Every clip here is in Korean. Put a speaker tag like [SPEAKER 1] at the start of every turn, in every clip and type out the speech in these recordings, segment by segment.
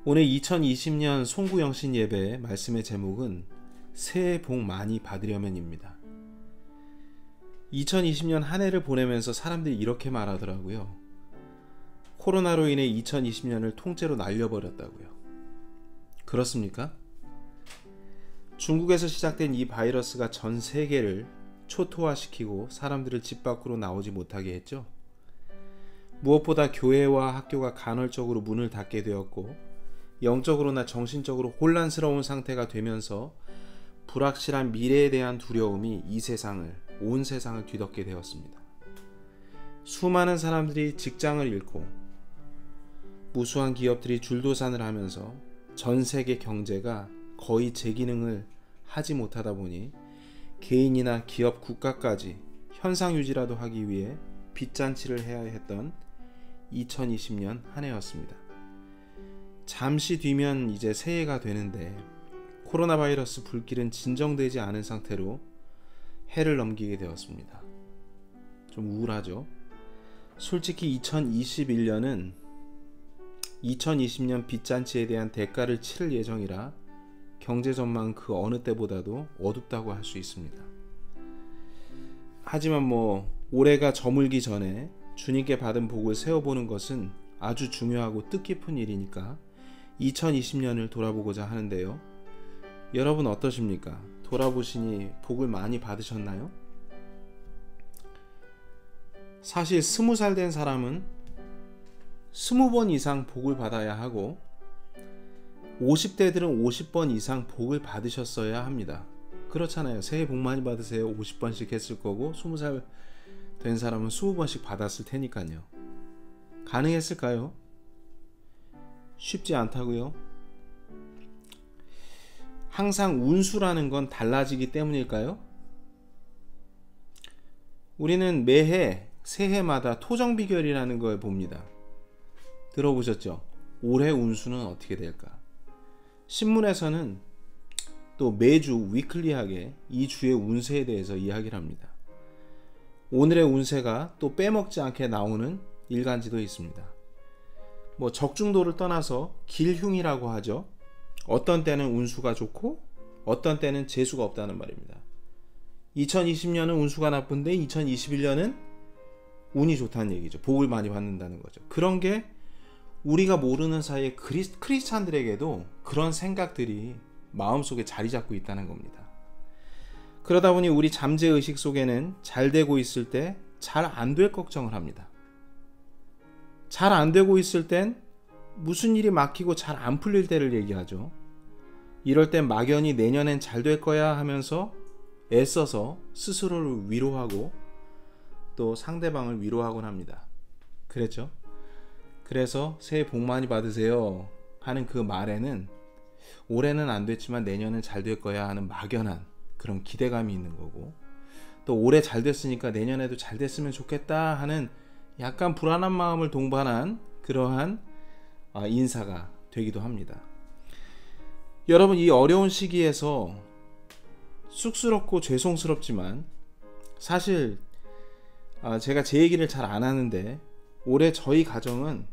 [SPEAKER 1] 오늘 2020년 송구영신 예배 말씀의 제목은 새해 복 많이 받으려면입니다. 2020년 한 해를 보내면서 사람들이 이렇게 말하더라고요. 코로나로 인해 2020년을 통째로 날려버렸다고요. 그렇습니까? 중국에서 시작된 이 바이러스가 전 세계를 초토화시키고 사람들을 집 밖으로 나오지 못하게 했죠. 무엇보다 교회와 학교가 간헐적으로 문을 닫게 되었고 영적으로나 정신적으로 혼란스러운 상태가 되면서 불확실한 미래에 대한 두려움이 온 세상을 뒤덮게 되었습니다. 수많은 사람들이 직장을 잃고 무수한 기업들이 줄도산을 하면서 전 세계 경제가 거의 제 기능을 하지 못하다 보니 개인이나 기업, 국가까지 현상 유지라도 하기 위해 빚잔치를 해야 했던 2020년 한 해였습니다. 잠시 뒤면 이제 새해가 되는데 코로나 바이러스 불길은 진정되지 않은 상태로 해를 넘기게 되었습니다. 좀 우울하죠? 솔직히 2021년은 2020년 빚잔치에 대한 대가를 치를 예정이라 경제 전망은 그 어느 때보다도 어둡다고 할 수 있습니다. 하지만 올해가 저물기 전에 주님께 받은 복을 세어보는 것은 아주 중요하고 뜻깊은 일이니까 2020년을 돌아보고자 하는데요. 여러분 어떠십니까? 돌아보시니 복을 많이 받으셨나요? 사실 20살 된 사람은 20번 이상 복을 받아야 하고 50대들은 50번 이상 복을 받으셨어야 합니다. 그렇잖아요. 새해 복 많이 받으세요. 50번씩 했을 거고 20살 된 사람은 20번씩 받았을 테니까요. 가능했을까요? 쉽지 않다고요? 항상 운수라는 건 달라지기 때문일까요? 우리는 매해 새해마다 토정비결이라는 걸 봅니다. 들어보셨죠? 올해 운수는 어떻게 될까? 신문에서는 또 매주 위클리하게 이 주의 운세에 대해서 이야기를 합니다. 오늘의 운세가 또 빼먹지 않게 나오는 일간지도 있습니다. 적중도를 떠나서 길흉이라고 하죠. 어떤 때는 운수가 좋고 어떤 때는 재수가 없다는 말입니다. 2020년은 운수가 나쁜데 2021년은 운이 좋다는 얘기죠. 복을 많이 받는다는 거죠. 그런 게 우리가 모르는 사이에 크리스찬들에게도 그런 생각들이 마음속에 자리 잡고 있다는 겁니다. 그러다 보니 우리 잠재의식 속에는 잘 되고 있을 때 잘 안 될 걱정을 합니다. 잘 안 되고 있을 땐 무슨 일이 막히고 잘 안 풀릴 때를 얘기하죠. 이럴 땐 막연히 내년엔 잘 될 거야 하면서 애써서 스스로를 위로하고 또 상대방을 위로하곤 합니다. 그랬죠? 그래서 새해 복 많이 받으세요 하는 그 말에는 올해는 안 됐지만 내년은 잘 될 거야 하는 막연한 그런 기대감이 있는 거고, 또 올해 잘 됐으니까 내년에도 잘 됐으면 좋겠다 하는 약간 불안한 마음을 동반한 그러한 인사가 되기도 합니다. 여러분, 이 어려운 시기에서 쑥스럽고 죄송스럽지만 사실 제가 제 얘기를 잘 안 하는데 올해 저희 가정은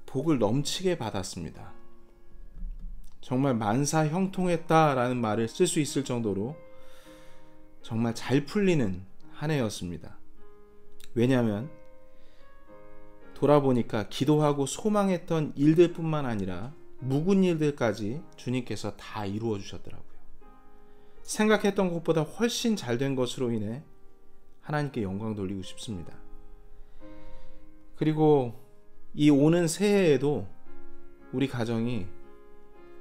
[SPEAKER 1] 복을 넘치게 받았습니다. 정말 만사 형통했다라는 말을 쓸 수 있을 정도로 정말 잘 풀리는 한 해였습니다. 왜냐하면 돌아보니까 기도하고 소망했던 일들뿐만 아니라 묵은 일들까지 주님께서 다 이루어 주셨더라고요. 생각했던 것보다 훨씬 잘 된 것으로 인해 하나님께 영광 돌리고 싶습니다. 그리고 이 오는 새해에도 우리 가정이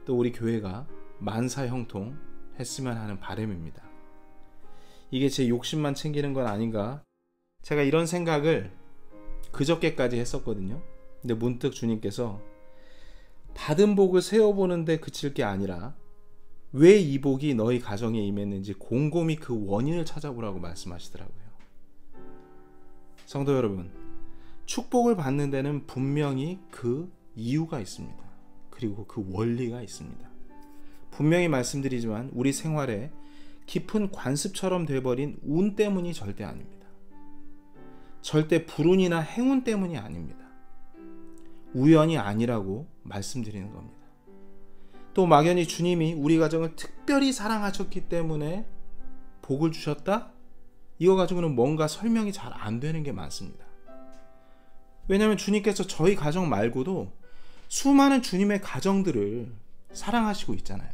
[SPEAKER 1] 또 우리 교회가 만사형통 했으면 하는 바람입니다. 이게 제 욕심만 챙기는 건 아닌가? 제가 이런 생각을 그저께까지 했었거든요. 근데 문득 주님께서 받은 복을 세어보는데 그칠 게 아니라 왜 이 복이 너희 가정에 임했는지 곰곰이 그 원인을 찾아보라고 말씀하시더라고요. 성도 여러분, 축복을 받는 데는 분명히 그 이유가 있습니다. 그리고 그 원리가 있습니다. 분명히 말씀드리지만 우리 생활에 깊은 관습처럼 돼버린 운 때문이 절대 아닙니다. 절대 불운이나 행운 때문이 아닙니다. 우연이 아니라고 말씀드리는 겁니다. 또 막연히 주님이 우리 가정을 특별히 사랑하셨기 때문에 복을 주셨다? 이거 가지고는 뭔가 설명이 잘 안 되는 게 많습니다. 왜냐하면 주님께서 저희 가정 말고도 수많은 주님의 가정들을 사랑하시고 있잖아요.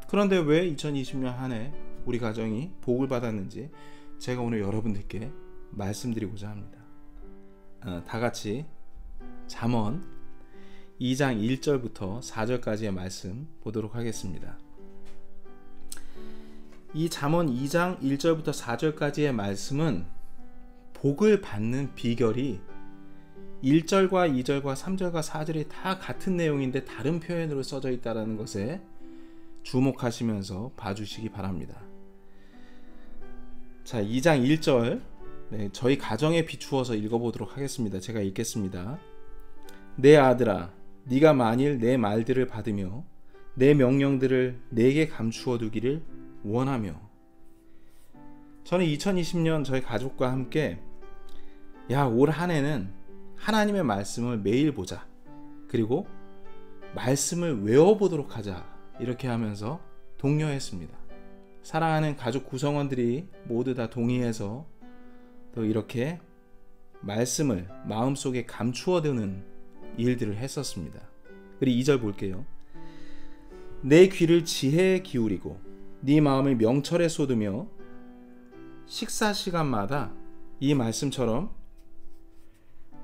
[SPEAKER 1] 그런데 왜 2020년 한 해 우리 가정이 복을 받았는지 제가 오늘 여러분들께 말씀드리고자 합니다. 다 같이 잠언 2장 1절부터 4절까지의 말씀 보도록 하겠습니다. 이 잠언 2장 1절부터 4절까지의 말씀은 복을 받는 비결이 1절과 2절과 3절과 4절이 다 같은 내용인데 다른 표현으로 써져 있다는 것에 주목하시면서 봐주시기 바랍니다. 자, 2장 1절 저희 가정에 비추어서 읽어보도록 하겠습니다. 제가 읽겠습니다. 내 아들아, 네가 만일 내 말들을 받으며 내 명령들을 내게 감추어 두기를 원하며. 저는 2020년 저희 가족과 함께 올 한 해는 하나님의 말씀을 매일 보자, 그리고 말씀을 외워보도록 하자, 이렇게 하면서 독려했습니다. 사랑하는 가족 구성원들이 모두 다 동의해서 또 이렇게 말씀을 마음속에 감추어 두는 일들을 했었습니다. 그리고 2절 볼게요. 내 귀를 지혜에 기울이고 네 마음을 명철에 쏟으며 식사 시간마다 이 말씀처럼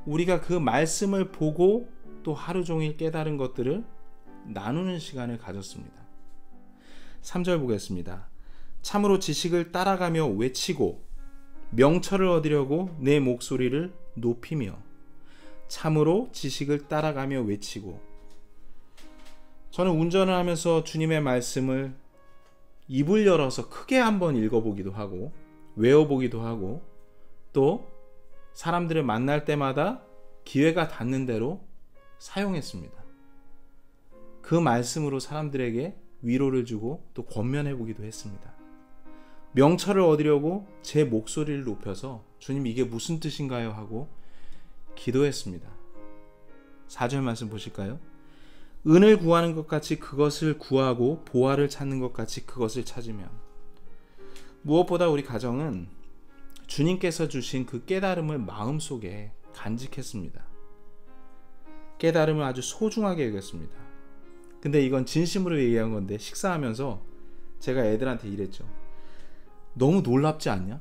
[SPEAKER 1] 우리가 그 말씀을 보고 또 하루 종일 깨달은 것들을 나누는 시간을 가졌습니다. 3절 보겠습니다. 참으로 지식을 따라가며 외치고 명철을 얻으려고 내 목소리를 높이며. 참으로 지식을 따라가며 외치고. 저는 운전을 하면서 주님의 말씀을 입을 열어서 크게 한번 읽어보기도 하고 외워보기도 하고 또 사람들을 만날 때마다 기회가 닿는 대로 사용했습니다. 그 말씀으로 사람들에게 위로를 주고 또 권면해보기도 했습니다. 명철을 얻으려고 제 목소리를 높여서 주님 이게 무슨 뜻인가요? 하고 기도했습니다. 4절 말씀 보실까요? 은을 구하는 것 같이 그것을 구하고 보화를 찾는 것 같이 그것을 찾으면. 무엇보다 우리 가정은 주님께서 주신 그 깨달음을 마음속에 간직했습니다. 깨달음을 아주 소중하게 여겼습니다. 근데 이건 진심으로 얘기한 건데 식사하면서 제가 애들한테 이랬죠. 너무 놀랍지 않냐?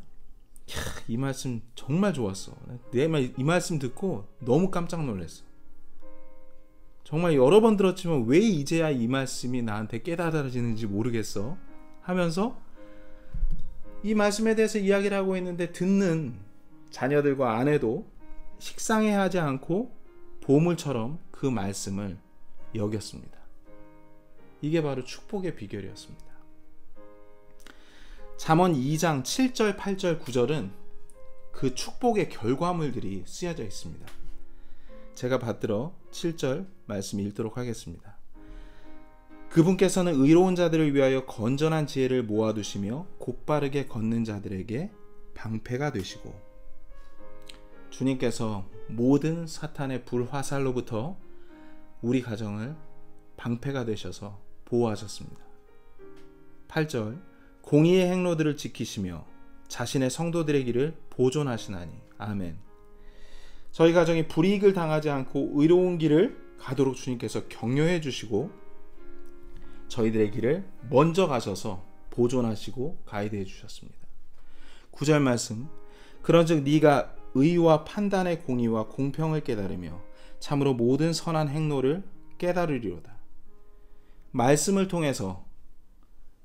[SPEAKER 1] 이 말씀 정말 좋았어. 이 말씀 듣고 너무 깜짝 놀랐어. 정말 여러 번 들었지만 왜 이제야 이 말씀이 나한테 깨달아지는지 모르겠어 하면서 이 말씀에 대해서 이야기를 하고 있는데 듣는 자녀들과 아내도 식상해하지 않고 보물처럼 그 말씀을 여겼습니다. 이게 바로 축복의 비결이었습니다. 잠언 2장 7절, 8절, 9절은 그 축복의 결과물들이 쓰여져 있습니다. 제가 받들어 7절 말씀 읽도록 하겠습니다. 그분께서는 의로운 자들을 위하여 건전한 지혜를 모아두시며 곧바르게 걷는 자들에게 방패가 되시고. 주님께서 모든 사탄의 불화살로부터 우리 가정을 방패가 되셔서 보호하셨습니다. 8절 공의의 행로들을 지키시며 자신의 성도들의 길을 보존하시나니. 아멘. 저희 가정이 불이익을 당하지 않고 의로운 길을 가도록 주님께서 격려해 주시고 저희들의 길을 먼저 가셔서 보존하시고 가이드해 주셨습니다. 9절 말씀 그런즉 네가 의와 판단의 공의와 공평을 깨달으며 참으로 모든 선한 행로를 깨달으리로다. 말씀을 통해서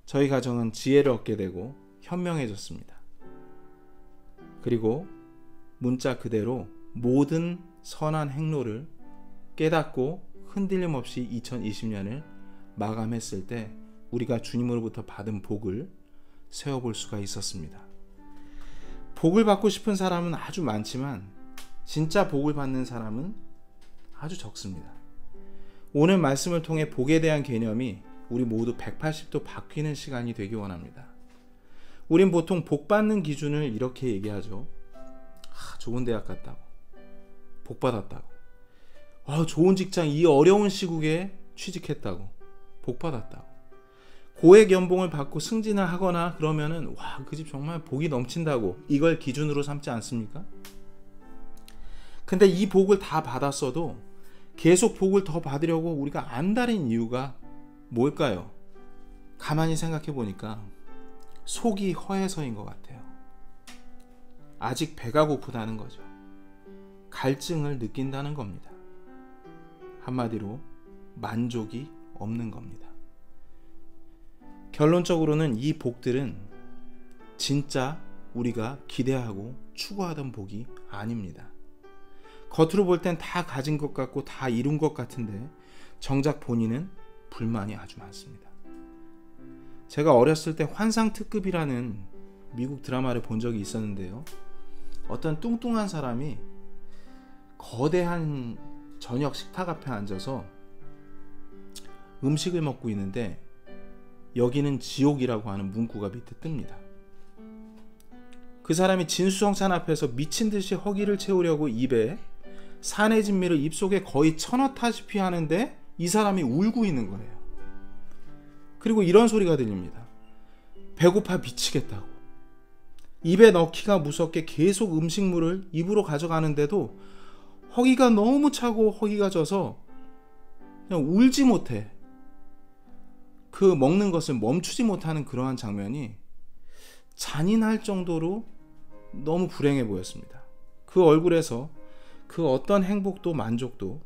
[SPEAKER 1] 저희 가정은 지혜를 얻게 되고 현명해졌습니다. 그리고 문자 그대로 모든 선한 행로를 깨닫고 흔들림 없이 2020년을 마감했을 때 우리가 주님으로부터 받은 복을 세워볼 수가 있었습니다. 복을 받고 싶은 사람은 아주 많지만 진짜 복을 받는 사람은 아주 적습니다. 오늘 말씀을 통해 복에 대한 개념이 우리 모두 180도 바뀌는 시간이 되기 원합니다. 우린 보통 복 받는 기준을 이렇게 얘기하죠. 좋은 대학 갔다고, 복 받았다고. 좋은 직장 이 어려운 시국에 취직했다고, 복 받았다고, 고액 연봉을 받고 승진을 하거나 그러면은 그 집 정말 복이 넘친다고 이걸 기준으로 삼지 않습니까? 근데 이 복을 다 받았어도 계속 복을 더 받으려고 우리가 안달인 이유가 뭘까요? 가만히 생각해 보니까 속이 허해서인 것 같아요. 아직 배가 고프다는 거죠. 갈증을 느낀다는 겁니다. 한마디로 만족이 없는 겁니다. 결론적으로는 이 복들은 진짜 우리가 기대하고 추구하던 복이 아닙니다. 겉으로 볼 땐 다 가진 것 같고 다 이룬 것 같은데 정작 본인은 불만이 아주 많습니다. 제가 어렸을 때 환상특급이라는 미국 드라마를 본 적이 있었는데요. 어떤 뚱뚱한 사람이 거대한 저녁 식탁 앞에 앉아서 음식을 먹고 있는데 여기는 지옥이라고 하는 문구가 밑에 뜹니다. 그 사람이 진수성찬 앞에서 미친 듯이 허기를 채우려고 입에 산의 진미를 입속에 거의 쳐넣다시피 하는데 이 사람이 울고 있는 거예요. 그리고 이런 소리가 들립니다. 배고파 미치겠다고. 입에 넣기가 무섭게 계속 음식물을 입으로 가져가는데도 허기가 너무 차고 허기가 져서 그냥 울지 못해. 그 먹는 것을 멈추지 못하는 그러한 장면이 잔인할 정도로 너무 불행해 보였습니다. 그 얼굴에서 그 어떤 행복도 만족도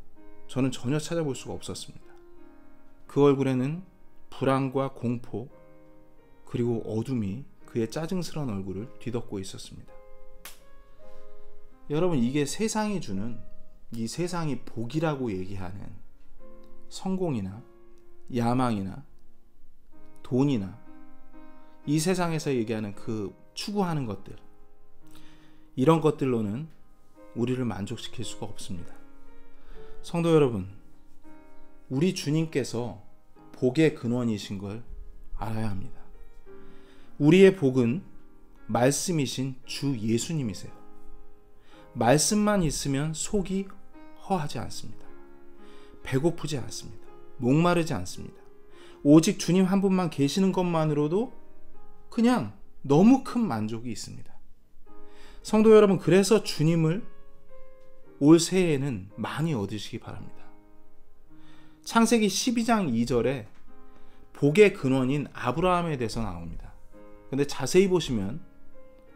[SPEAKER 1] 저는 전혀 찾아볼 수가 없었습니다. 그 얼굴에는 불안과 공포 그리고 어둠이 그의 짜증스러운 얼굴을 뒤덮고 있었습니다. 여러분, 이게 세상이 주는, 이 세상이 복이라고 얘기하는 성공이나 야망이나 돈이나 이 세상에서 얘기하는 그 추구하는 것들, 이런 것들로는 우리를 만족시킬 수가 없습니다. 성도 여러분, 우리 주님께서 복의 근원이신 걸 알아야 합니다. 우리의 복은 말씀이신 주 예수님이세요. 말씀만 있으면 속이 허하지 않습니다. 배고프지 않습니다. 목마르지 않습니다. 오직 주님 한 분만 계시는 것만으로도 그냥 너무 큰 만족이 있습니다. 성도 여러분, 그래서 주님을 올 새해에는 많이 얻으시기 바랍니다. 창세기 12장 2절에 복의 근원인 아브라함에 대해서 나옵니다. 근데 자세히 보시면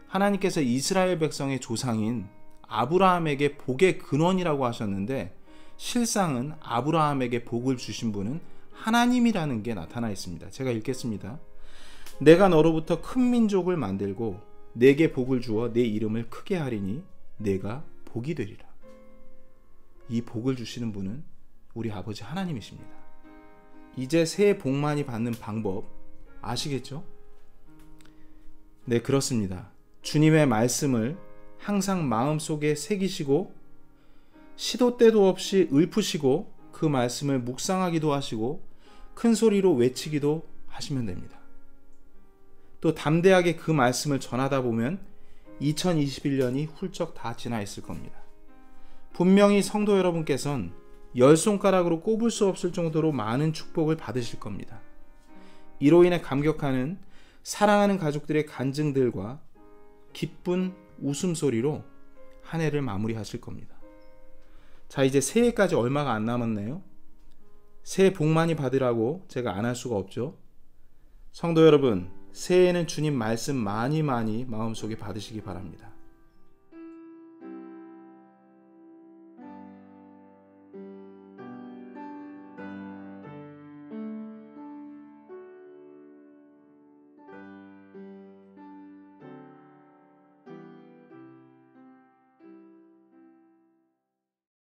[SPEAKER 1] 하나님께서 이스라엘 백성의 조상인 아브라함에게 복의 근원이라고 하셨는데 실상은 아브라함에게 복을 주신 분은 하나님이라는 게 나타나 있습니다. 제가 읽겠습니다. 내가 너로부터 큰 민족을 만들고 내게 복을 주어 내 이름을 크게 하리니 내가 복이 되리라. 이 복을 주시는 분은 우리 아버지 하나님이십니다. 이제 새해 복 많이 받는 방법 아시겠죠? 네, 그렇습니다. 주님의 말씀을 항상 마음속에 새기시고 시도 때도 없이 읊으시고 그 말씀을 묵상하기도 하시고 큰 소리로 외치기도 하시면 됩니다. 또 담대하게 그 말씀을 전하다 보면 2021년이 훌쩍 다 지나 있을 겁니다. 분명히 성도 여러분께서는 10손가락으로 꼽을 수 없을 정도로 많은 축복을 받으실 겁니다. 이로 인해 감격하는 사랑하는 가족들의 간증들과 기쁜 웃음소리로 한 해를 마무리하실 겁니다. 자, 이제 새해까지 얼마가 안 남았네요. 새해 복 많이 받으라고 제가 안 할 수가 없죠. 성도 여러분, 새해에는 주님 말씀 많이 마음속에 받으시기 바랍니다.